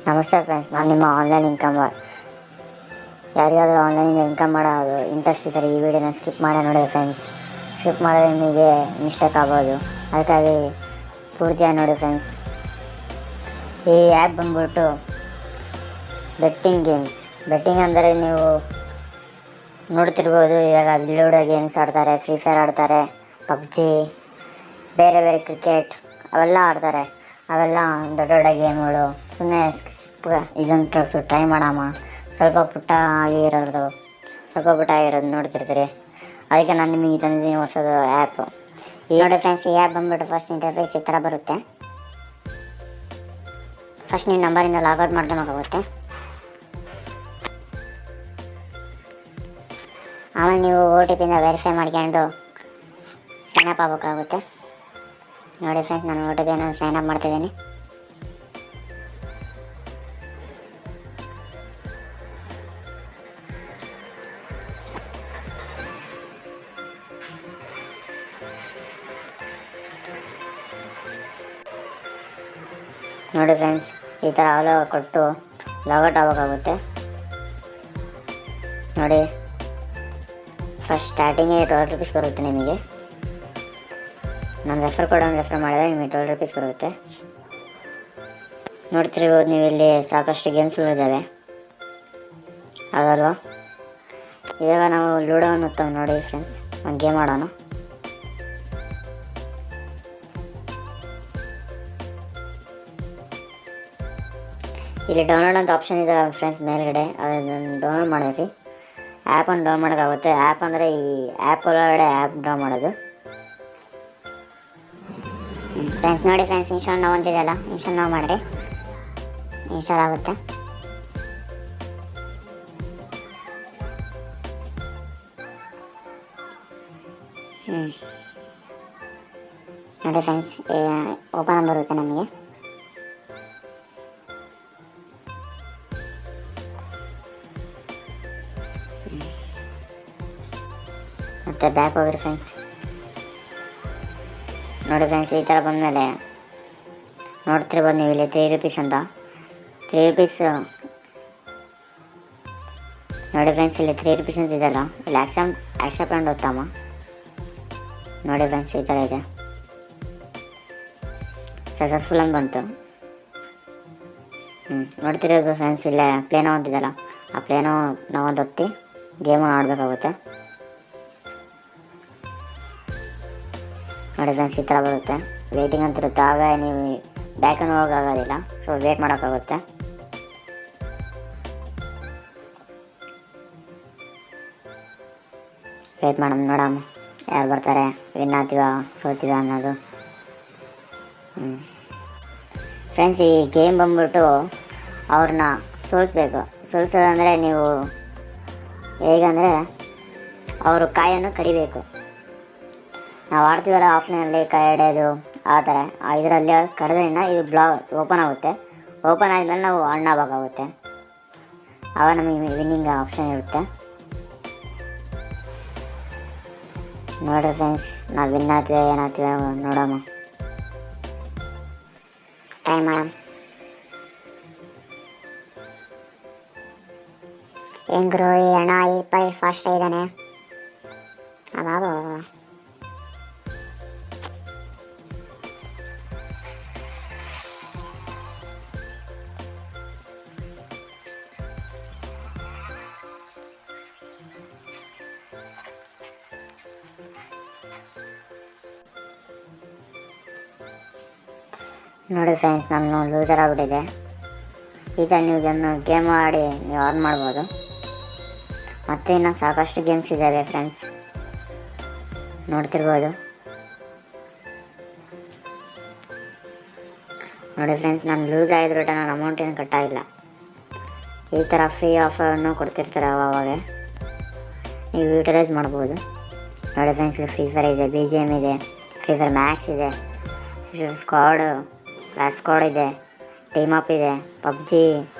ನಮಸ್ತೆ ಫ್ರೆಂಡ್ಸ್, ನಾನು ನಿಮ್ಮ ಆನ್ಲೈನ್ ಇನ್ಕಮರ್. ಯಾರಿಗಾದರೂ ಆನ್ಲೈನಿಂದ ಇನ್ಕಮ್ ಮಾಡೋದು ಇಂಟ್ರೆಸ್ಟ್ ಇದ್ದರೆ ಈ ವಿಡಿಯೋನ ಸ್ಕಿಪ್ ಮಾಡಿ ನೋಡಿ ಫ್ರೆಂಡ್ಸ್. ಸ್ಕಿಪ್ ಮಾಡಿದ್ರೆ ನಿಮಗೆ ಮಿಸ್ಟೇಕ್ ಆಗ್ಬೋದು, ಅದಕ್ಕಾಗಿ ಪೂರ್ತಿಯಾಗಿ ನೋಡಿ ಫ್ರೆಂಡ್ಸ್. ಈ ಆ್ಯಪ್ ಬಂದ್ಬಿಟ್ಟು ಬೆಟ್ಟಿಂಗ್ ಗೇಮ್ಸ್. ಬೆಟ್ಟಿಂಗ್ ಅಂದರೆ ನೀವು ನೋಡ್ತಿರ್ಬೋದು, ಇವಾಗ ಲೂಡೋ ಗೇಮ್ಸ್ ಆಡ್ತಾರೆ, ಫ್ರೀ ಫೈರ್ ಆಡ್ತಾರೆ, ಪಬ್ಜಿ, ಬೇರೆ ಬೇರೆ ಕ್ರಿಕೆಟ್ ಅವೆಲ್ಲ ಆಡ್ತಾರೆ. ಅವೆಲ್ಲ ದೊಡ್ಡ ದೊಡ್ಡ ಗೇಮ್ಗಳು. ಸುಮ್ಮನೆ ಇದನ್ನು ಟ್ರೈ ಮಾಡಮ್ಮ, ಸ್ವಲ್ಪ ಪುಟ್ಟ ಆಗಿರೋದು ನೋಡ್ತಿರ್ತೀರಿ. ಅದಕ್ಕೆ ನಾನು ನಿಮಗೆ ತಂದಿದ್ದೀನಿ ಹೊಸದು ಆ್ಯಪ್. ನೋಡಿ ಫ್ರೆಂಡ್ಸ್, ಈ ಆ್ಯಪ್ ಬಂದುಬಿಟ್ಟು ಫಸ್ಟ್ ಇಂಟರ್ಫೇಸ್ ಈ ಥರ ಬರುತ್ತೆ. ಫಸ್ಟ್ ನಿಮ್ಮ ನಂಬರಿಂದ ಲಾಗೌಟ್ ಮಾಡ್ಕೊಬೇಕಾಗುತ್ತೆ. ಆಮೇಲೆ ನೀವು OTPಯಿಂದ ವೆರಿಫೈ ಮಾಡ್ಕೊಂಡು ಸೈನಪ್ ಆಗಬೇಕಾಗುತ್ತೆ. ನೋಡಿ ಫ್ರೆಂಡ್ಸ್, ನಾನು OTPಯನ್ನು ಸೈನಪ್ ಮಾಡ್ತಿದ್ದೀನಿ. ನೋಡಿ ಫ್ರೆಂಡ್ಸ್, ಈ ಥರ ಅಲೋ ಕೊಟ್ಟು ಲಾಗೌಟ್ ಆಗಬೇಕಾಗುತ್ತೆ. ನೋಡಿ, ಫಸ್ಟ್ ಸ್ಟಾರ್ಟಿಂಗೇ 12 ರೂಪೀಸ್ ಬರುತ್ತೆ ನಿಮಗೆ. ನಾನು ರೆಫರ್ ಮಾಡಿದರೆ ನಿಮಗೆ 12 ರೂಪೀಸ್ ಬರುತ್ತೆ. ನೋಡ್ತಿರ್ಬೋದು ನೀವು, ಇಲ್ಲಿ ಸಾಕಷ್ಟು ಗೇಮ್ಸ್ಗಳಿದ್ದಾವೆ ಅದಲ್ವಾ. ಇವಾಗ ನಾವು ಲೂಡೋವನ್ನು ಹೊತ್ತವು. ನೋಡಿ ಫ್ರೆಂಡ್ಸ್, ಒಂದು ಗೇಮ್ ಆಡೋಣ. ಇಲ್ಲಿ ಡೌನ್ಲೋಡ್ ಅಂತ ಆಪ್ಷನ್ ಇದೆ ಫ್ರೆಂಡ್ಸ್ ಮೇಲ್ಗಡೆ, ಅದನ್ನು ಡೌನ್ಲೋಡ್ ಮಾಡಿರಿ. ಆ್ಯಪನ್ನು ಡೌನ್ ಮಾಡೋಕ್ಕಾಗುತ್ತೆ. ಆ್ಯಪ್ ಅಂದರೆ ಈ ಆ್ಯಪ್ ಒಳಗಡೆ ಆ್ಯಪ್ ಡೌನ್ ಮಾಡೋದು ಫ್ರೆಂಡ್ಸ್. ನೋಡಿ ಫ್ರೆಂಡ್ಸ್, ಇನ್ಸ್ಟಾಲ್ ನಾವು ಅಂತಿದೆಯಲ್ಲ, ಇನ್ಸ್ಟಾಲ್ ನಾವು ಮಾಡಿರಿ, ಇನ್ಸ್ಟಾಲ್ ಆಗುತ್ತೆ. ನೋಡಿ ಫ್ರೆಂಡ್ಸ್, ಓಪನ್ ಬರುತ್ತೆ ನಮಗೆ. ಮತ್ತು ಬ್ಯಾಕ್ ಹೋಗಿರಿ ಫ್ರೆಂಡ್ಸ್. ನೋಡಿ ಫ್ರೆಂಡ್ಸ್, ಈ ಥರ ಬಂದಮೇಲೆ ನೋಡ್ತಿರ್ಬೋದು ನೀವು ಇಲ್ಲಿ 3 ರೂಪೀಸ್ ಅಂತ. 3 ರೂಪೀಸ್ ನೋಡಿ ಫ್ರೆಂಡ್ಸ್, ಇಲ್ಲಿ 3 ರೂಪೀಸ್ ಅಂತ ಇದೆಯಲ್ಲ, ಇಲ್ಲಿ ಆಕ್ಸೆಪ್ಟ್ ಅಂಡ್ ಓದ್ತಾಮ. ನೋಡಿ ಫ್ರೆಂಡ್ಸ್, ಈ ಥರ ಇದೆ. ಸಕ್ಸಸ್ಫುಲ್ ಅಂತ ಬಂತು. ನೋಡ್ತಿರೋದು ಫ್ರೆಂಡ್ಸ್, ಇಲ್ಲೇ ಪ್ಲೇನೋ ಅಂತಿದೆಯಲ್ಲ, ಆ ಪ್ಲೇನೋ ನಾವೊಂದು ಹೊತ್ತಿ ಗೇಮನ್ನು ಆಡಬೇಕಾಗುತ್ತೆ. ನೋಡಿ ಫ್ರೆಂಡ್ಸ್, ಈ ಥರ ಬರುತ್ತೆ. ವೇಟಿಂಗ್ ಅಂತ ಇರುತ್ತೆ, ಆಗ ನೀವು ಬ್ಯಾಕನ್ನು ಹೋಗೋಕ್ಕಾಗೋದಿಲ್ಲ, ಸೊ ವೇಟ್ ಮಾಡೋಕ್ಕಾಗುತ್ತೆ. ವೇಟ್ ಮಾಡೋಣ, ನೋಡಮ್ಮ ಯಾರು ಬರ್ತಾರೆ, ವಿನ್ ಆಗ್ತೀವ ಸೋಲ್ತೀವ ಅನ್ನೋದು. ಫ್ರೆಂಡ್ಸ್, ಈ ಗೇಮ್ ಬಂದ್ಬಿಟ್ಟು ಅವ್ರನ್ನ ಸೋಲಿಸ್ಬೇಕು. ಸೋಲಿಸೋದಂದರೆ ನೀವು ಹೇಗಂದರೆ ಅವರು ಕಾಯನ್ನು ಕಡಿಬೇಕು. ನಾವು ಆಡ್ತೀವಲ್ಲ ಆಫ್ಲೈನಲ್ಲಿ ಕಾಯಿ ಹಿಡಿಯೋದು, ಆ ಥರ ಇದರಲ್ಲಿ ಕಡಿದ್ರಿಂದ ಇದು ಓಪನ್ ಆಗುತ್ತೆ. ಓಪನ್ ಆದಮೇಲೆ ನಾವು ಹಣ್ಣಾಗಬೇಕಾಗುತ್ತೆ. ಆವಾಗ ನಮಗೆ ವಿನ್ನಿಂಗ್ ಆಪ್ಷನ್ ಇರುತ್ತೆ. ನೋಡಿರಿ ಫ್ರೆಂಡ್ಸ್, ನಾವು ವಿನ್ ಆಗ್ತೀವಿ ಏನಾಗ್ತೀವಿ ನೋಡೋಣ, ಟ್ರೈ ಮಾಡೋಣ. ಹೆಂಗ್ರು ಈ ಹಣ ಫಾಸ್ಟ್ ಇದ್ದಾನೆ. ಅದಾವ ನೋಡಿ ಫ್ರೆಂಡ್ಸ್, ನಾನು ಲೂಸರ್ ಆಗಿಬಿಟ್ಟಿದೆ. ಈ ಥರ ನೀವು ಗೇಮ್ ಆಡಿ ನೀವು ಅರ್ನ್ ಮಾಡ್ಬೋದು. ಮತ್ತು ಇನ್ನು ಸಾಕಷ್ಟು ಗೇಮ್ಸ್ ಇದ್ದಾವೆ ಫ್ರೆಂಡ್ಸ್, ನೋಡ್ತಿರ್ಬೋದು. ನೋಡಿ ಫ್ರೆಂಡ್ಸ್, ನಾನು ಲೂಸ್ ಆಗಿದ್ರು ನನ್ನ ಅಮೌಂಟ್ ಏನು ಕಟ್ಟಾಗಿಲ್ಲ. ಈ ಥರ ಫ್ರೀ ಆಫರನ್ನು ಕೊಡ್ತಿರ್ತಾರೆ ಅವಾಗ, ನೀವು ಯೂಟಿಲೈಸ್ ಮಾಡ್ಬೋದು. ನೋಡಿ ಫ್ರೆಂಡ್ಸ್, ಇಲ್ಲಿ ಫ್ರೀ ಫೈರ್ ಇದೆ, BGM ಇದೆ, ಫ್ರೀ ಫೈರ್ ಮ್ಯಾಕ್ಸ್ ಇದೆ, ಕ್ಲಾಸ್ ಸ್ಕ್ವಾಡ್ ಇದೆ, ಟೀಮ್ ಅಪ್ ಇದೆ, ಪಬ್ಜಿ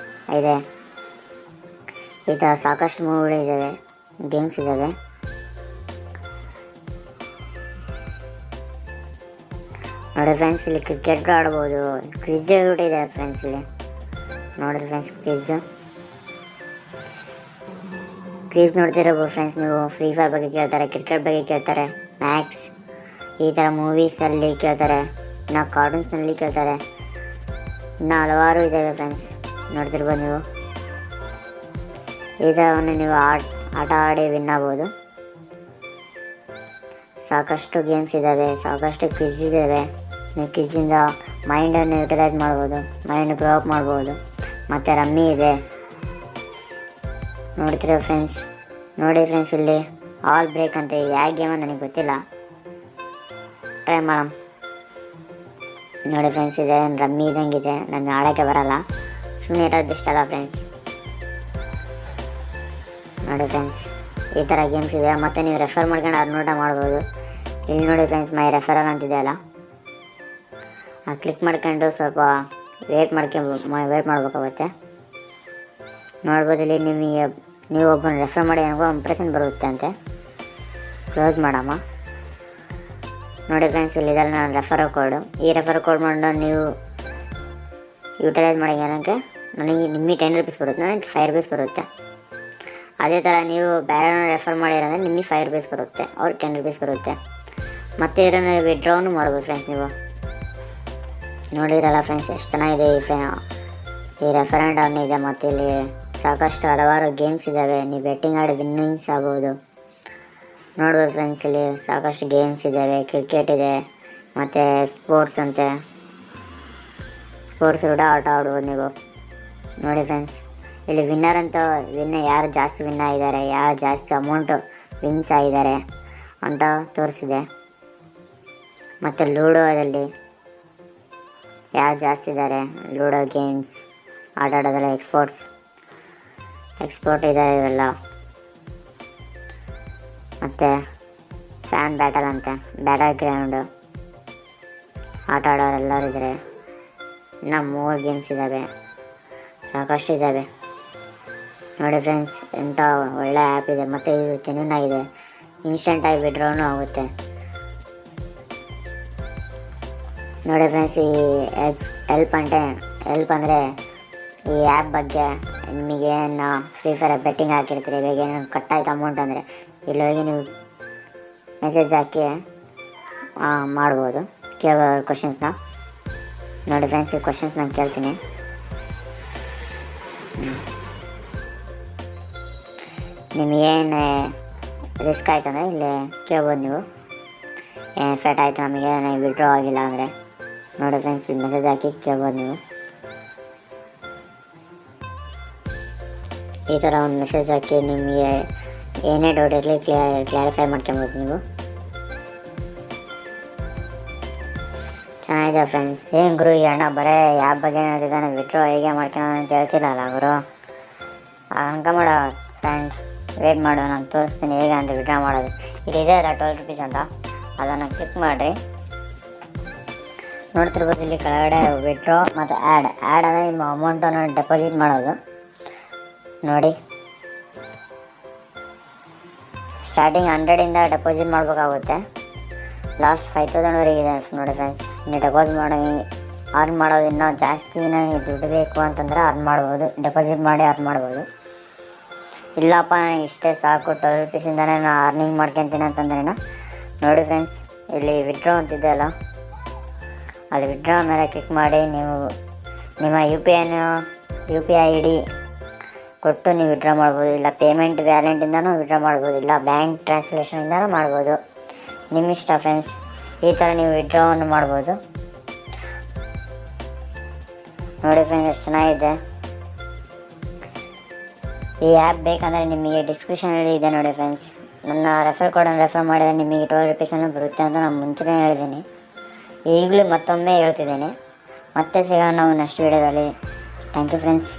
ಇದೆ. ಈ ಥರ ಸಾಕಷ್ಟು ಮೂವಿಗಳಿದ್ದಾವೆ, ಗೇಮ್ಸ್ ಇದ್ದಾವೆ. ನೋಡಿ ಫ್ರೆಂಡ್ಸ್, ಇಲ್ಲಿ ಕ್ರಿಕೆಟ್ ಆಡ್ಬೋದು, ಕ್ವಿಜ್ ಇದೆ ಫ್ರೆಂಡ್ಸ್. ಇಲ್ಲಿ ನೋಡಿರಿ ಫ್ರೆಂಡ್ಸ್ ಕ್ವಿಝ್ ನೋಡ್ತಿರೋ ಫ್ರೆಂಡ್ಸ್ ನೀವು. ಫ್ರೀ ಫೈರ್ ಬಗ್ಗೆ ಕೇಳ್ತಾರೆ, ಕ್ರಿಕೆಟ್ ಬಗ್ಗೆ ಕೇಳ್ತಾರೆ, ಮ್ಯಾಕ್ಸ್ ಈ ಥರ ಮೂವೀಸಲ್ಲಿ ಕೇಳ್ತಾರೆ, ಇನ್ನು ಕಾರ್ಟೂನ್ಸ್ನಲ್ಲಿ ಕೇಳ್ತಾರೆ, ಇನ್ನು ಹಲವಾರು ಇದ್ದಾವೆ ಫ್ರೆಂಡ್ಸ್. ನೋಡ್ತಿರ್ಬೋದು ನೀವು. ಈ ಥರವನ್ನು ನೀವು ಆಟ ಆಡಿ ವಿನ್ ಆಗ್ಬೋದು. ಸಾಕಷ್ಟು ಗೇಮ್ಸ್ ಇದ್ದಾವೆ, ಸಾಕಷ್ಟು ಕ್ವಿಝ್ ಇದ್ದಾವೆ. ನೀವು ಕ್ವಿಜ್ಜಿಂದ ಮೈಂಡನ್ನು ಯುಟಿಲೈಸ್ ಮಾಡ್ಬೋದು, ಮೈಂಡ್ ಗ್ರೋ ಅಪ್ ಮಾಡ್ಬೋದು. ಮತ್ತು ರಮ್ಮಿ ಇದೆ ನೋಡ್ತಿರೋ ಫ್ರೆಂಡ್ಸ್. ನೋಡಿ ಫ್ರೆಂಡ್ಸ್, ಇಲ್ಲಿ ಆಲ್ ಬ್ರೇಕ್ ಅಂತ ಯಾವ ಗೇಮ ನನಗೆ ಗೊತ್ತಿಲ್ಲ, ಟ್ರೈ ಮಾಡೋಣ. ನೋಡಿ ಫ್ರೆಂಡ್ಸ್, ಇದೆ ರಮ್ಮಿ ಇದ್ದಂಗಿದೆ, ನನಗೆ ಆಡೋಕ್ಕೆ ಬರಲ್ಲ, ಸುಮ್ಮನೆ ಇರೋದು ಬೆಸ್ಟ್ ಅಲ್ಲ ಫ್ರೆಂಡ್ಸ್. ನೋಡಿ ಫ್ರೆಂಡ್ಸ್, ಈ ಥರ ಗೇಮ್ಸ್ ಇದೆ. ಮತ್ತು ನೀವು ರೆಫರ್ ಮಾಡ್ಕೊಂಡು ಅರ್ನೋಟ ಮಾಡ್ಬೋದು. ಇಲ್ಲಿ ನೋಡಿ ಫ್ರೆಂಡ್ಸ್, ಮೈ ರೆಫರಲ್ ಅಂತಿದೆ ಅಲ್ಲ, ಅದು ಕ್ಲಿಕ್ ಮಾಡ್ಕೊಂಡು ಸ್ವಲ್ಪ ವೇಟ್ ಮಾಡಬೇಕಾಗುತ್ತೆ. ನೋಡ್ಬೋದು ಇಲ್ಲಿ ನೀವು ಒಬ್ಬನ ರೆಫರ್ ಮಾಡಿ ನನಗೂ ಇಂಪ್ರೆಷನ್ ಬರುತ್ತೆ ಅಂತೆ. ಕ್ಲೋಸ್ ಮಾಡಮ್ಮ. ನೋಡಿ ಫ್ರೆಂಡ್ಸ್, ಇಲ್ಲಿದೆಲ್ಲ ನಾನು ರೆಫರ್ ಕೋಡು. ಈ ರೆಫರ್ ಕೋಡ್ ಮಾಡಿ ನೀವು ಯೂಟಿಲೈಸ್ ಮಾಡಿ ಏನಕ್ಕೆ ನಿಮಗೆ 10 ರೂಪೀಸ್ ಬರುತ್ತೆ, ನನಗೆ 5 ರೂಪೀಸ್ ಬರುತ್ತೆ. ಅದೇ ಥರ ನೀವು ಬೇರೆ ರೆಫರ್ ಮಾಡಿರೋಂದರೆ ನಿಮಗೆ 5 ರೂಪೀಸ್ ಬರುತ್ತೆ, ಅವ್ರಿಗೆ 10 ರೂಪೀಸ್ ಬರುತ್ತೆ. ಮತ್ತು ಇದನ್ನು ವಿಡ್ರಾನು ಮಾಡ್ಬೋದು ಫ್ರೆಂಡ್ಸ್. ನೀವು ನೋಡಿರಲ್ಲ ಫ್ರೆಂಡ್ಸ್, ಎಷ್ಟು ಚೆನ್ನಾಗಿದೆ ಈ ರೆಫರೆಂಡ್ ಅರ್ನ್ ಇದೆ. ಮತ್ತು ಇಲ್ಲಿ ಸಾಕಷ್ಟು ಹಲವಾರು ಗೇಮ್ಸ್ ಇದ್ದಾವೆ, ನೀವು ಬೆಟ್ಟಿಂಗ್ ಆಡಿ ವಿನ್ನಿಂಗ್ಸ್ ಆಗ್ಬೋದು. ನೋಡ್ಬೋದು ಫ್ರೆಂಡ್ಸ್, ಇಲ್ಲಿ ಸಾಕಷ್ಟು ಗೇಮ್ಸ್ ಇದ್ದಾವೆ, ಕ್ರಿಕೆಟ್ ಇದೆ, ಮತ್ತು ಸ್ಪೋರ್ಟ್ಸ್ ಕೂಡ ಆಟ ಆಡ್ಬೋದು ನೀವು. ನೋಡಿ ಫ್ರೆಂಡ್ಸ್, ಇಲ್ಲಿ ಯಾರು ಜಾಸ್ತಿ ವಿನ್ ಆಗಿದ್ದಾರೆ, ಯಾರು ಜಾಸ್ತಿ ಅಮೌಂಟು ವಿನ್ಸ್ ಆಗಿದ್ದಾರೆ ಅಂತ ತೋರಿಸಿದೆ. ಮತ್ತು ಲೂಡೋದಲ್ಲಿ ಯಾರು ಜಾಸ್ತಿ ಇದ್ದಾರೆ, ಲೂಡೋ ಗೇಮ್ಸ್ ಆಟ ಆಡೋದಲ್ಲ, ಎಕ್ಸ್ಪೋರ್ಟ್ ಇದ್ದಾರೆ ಇವೆಲ್ಲ. ಮತ್ತು ಫ್ಯಾನ್ ಬ್ಯಾಟಲ್ ಅಂತೆ, ಬ್ಯಾಟಲ್ ಗ್ರೌಂಡು ಆಟ ಆಡೋರೆಲ್ಲರೂ ಇದ್ದಾರೆ. ಇನ್ನು 3 ಗೇಮ್ಸ್ ಇದ್ದಾವೆ, ಸಾಕಷ್ಟು ಇದ್ದಾವೆ. ನೋಡಿ ಫ್ರೆಂಡ್ಸ್, ಎಂಥ ಒಳ್ಳೆ ಆ್ಯಪ್ ಇದೆ. ಮತ್ತು ಇದು ಚೆನ್ನಾಗಿದೆ, ಇನ್ಸ್ಟೆಂಟಾಗಿ ವಿಡ್ರಾನು ಆಗುತ್ತೆ. ನೋಡಿ ಫ್ರೆಂಡ್ಸ್, ಈ ಹೆಲ್ಪ್ ಅಂದರೆ ಈ ಆ್ಯಪ್ ಬಗ್ಗೆ ನಿಮಗೇನು ಫ್ರೀ ಫೈರ್ ಬೆಟ್ಟಿಂಗ್ ಹಾಕಿರ್ತೀರಿ, ಇವಾಗ ಏನು ಕಟ್ಟಾಯ್ತು ಅಮೌಂಟ್ ಅಂದರೆ ಇಲ್ಲಿ ಹೋಗಿ ನೀವು ಮೆಸೇಜ್ ಹಾಕಿ ಮಾಡ್ಬೋದು, ಕೇಳ್ಬೋದು ಕ್ವಶನ್ಸ್ನ. ನೋಡಿ ಫ್ರೆಂಡ್ಸ್, ಈ ಕ್ವಶನ್ಸ್ ನಾನು ಕೇಳ್ತೀನಿ. ನಿಮಗೇನು ರಿಸ್ಕ್ ಆಯ್ತು ಅಂದರೆ ಇಲ್ಲಿ ಕೇಳ್ಬೋದು ನೀವು. ಏನು ಎಫೆಕ್ಟ್ ಆಯಿತು ನಮಗೆ ವಿಡ್ರಾ ಆಗಿಲ್ಲ ಅಂದರೆ ನೋಡಿ ಫ್ರೆಂಡ್ಸ್, ಇಲ್ಲಿ ಮೆಸೇಜ್ ಹಾಕಿ ಕೇಳ್ಬೋದು ನೀವು. ಈ ಥರ ಒಂದು ಮೆಸೇಜ್ ಹಾಕಿ ನಿಮಗೆ ಏನೇ ಡೌಟ್ ಇರಲಿ ಕ್ಲಾರಿಫೈ ಮಾಡ್ಕೊಬೋದು ನೀವು. ಚೆನ್ನಾಗಿದೆ ಫ್ರೆಂಡ್ಸ್. ಏನು ಗುರು ಈ ಅಣ್ಣ ಬರೀ ಯಾವ ಬಗ್ಗೆ ಹೇಳ್ತಿದ್ದಾನೆ, ವಿಡ್ರಾ ಹೇಗೆ ಮಾಡ್ಕೊಳ್ಳೋಣ ಅಂತ ಹೇಳ್ತಿಲ್ಲಲ್ಲ ಗುರು. ಹಂಗೆ ಮಾಡೋ ಫ್ರೆಂಡ್ಸ್, ವೇಟ್ ಮಾಡು, ನಾನು ತೋರಿಸ್ತೀನಿ ಹೇಗೆ ಅಂತ ವಿಡ್ರಾ ಮಾಡೋದು. ಇಲ್ಲಿದೆ ಅಲ್ಲ 12 ರೂಪೀಸ್ ಅಂತ, ಅದನ್ನು ಕ್ಲಿಕ್ ಮಾಡಿರಿ. ನೋಡ್ತಿರ್ಬೋದು ಇಲ್ಲಿ ಕೆಳಗಡೆ ವಿಡ್ರಾ ಮತ್ತು ಆ್ಯಡ್ ಅಂದರೆ ನಿಮ್ಮ ಅಮೌಂಟನ್ನು ಡೆಪಾಸಿಟ್ ಮಾಡೋದು. ನೋಡಿ, ಸ್ಟಾರ್ಟಿಂಗ್ 100ಇಂದ ಡೆಪಾಸಿಟ್ ಮಾಡಬೇಕಾಗುತ್ತೆ, ಲಾಸ್ಟ್ 5000ವರೆಗೆ ಇದೆ ನೋಡಿ ಫ್ರೆಂಡ್ಸ್. ನೀವು ಡೆಪಾಸಿಟ್ ಅರ್ನ್ ಮಾಡೋದು ಇನ್ನೂ ಜಾಸ್ತಿ ದುಡ್ಡು ಬೇಕು ಅಂತಂದರೆ ಅರ್ನ್ ಮಾಡ್ಬೋದು, ಡೆಪಾಸಿಟ್ ಮಾಡಿ ಅರ್ನ್ ಮಾಡ್ಬೋದು. ಇಲ್ಲಪ್ಪ ನನಗೆ ಇಷ್ಟೇ ಸಾಕು 12 ರೂಪೀಸಿಂದನೇ ನಾನು ಅರ್ನಿಂಗ್ ಮಾಡ್ಕೊತೀನಿ ಅಂತಂದ್ರೆ ನೋಡಿ ಫ್ರೆಂಡ್ಸ್, ಇಲ್ಲಿ ವಿಡ್ರಾ ಅಂತಿದೆ ಅಲ್ಲ, ಅಲ್ಲಿ ವಿಡ್ರಾ ಮೇಲೆ ಕ್ಲಿಕ್ ಮಾಡಿ ನೀವು ನಿಮ್ಮ ಯು ಪಿ ಐ ID ಕೊಟ್ಟು ನೀವು ವಿಡ್ರಾ ಮಾಡ್ಬೋದು. ಇಲ್ಲ ಪೇಮೆಂಟ್ ವ್ಯಾಲೆಂಟಿಂದನೂ ವಿಡ್ರಾ ಮಾಡ್ಬೋದು, ಇಲ್ಲ ಬ್ಯಾಂಕ್ ಟ್ರಾನ್ಸ್ಲೇಷನಿಂದನೂ ಮಾಡ್ಬೋದು, ನಿಮ್ಮ ಇಷ್ಟ ಫ್ರೆಂಡ್ಸ್. ಈ ಥರ ನೀವು ವಿಡ್ರಾವನ್ನು ಮಾಡ್ಬೋದು. ನೋಡಿ ಫ್ರೆಂಡ್ಸ್, ಎಷ್ಟು ಚೆನ್ನಾಗಿದೆ. ಈ ಆ್ಯಪ್ ಬೇಕಂದರೆ ನಿಮಗೆ ಡಿಸ್ಕ್ರಿಪ್ಷನಲ್ಲಿ ಇದೆ ನೋಡಿ ಫ್ರೆಂಡ್ಸ್. ನನ್ನ ರೆಫರ್ ಕೋಡನ್ನು ರೆಫರ್ ಮಾಡಿದರೆ ನಿಮಗೆ 12 ರೂಪೀಸನ್ನು ಬರುತ್ತೆ ಅಂತ ನಾನು ಮುಂಚೆನೇ ಹೇಳಿದ್ದೀನಿ. ಈಗಲೂ ಮತ್ತೊಮ್ಮೆ ಹೇಳ್ತಿದ್ದೇನೆ. ಮತ್ತೆ ಸಿಗೋಣ ನಾವು ನೆಕ್ಸ್ಟ್ ವೀಡಿಯೋದಲ್ಲಿ. Thank you friends.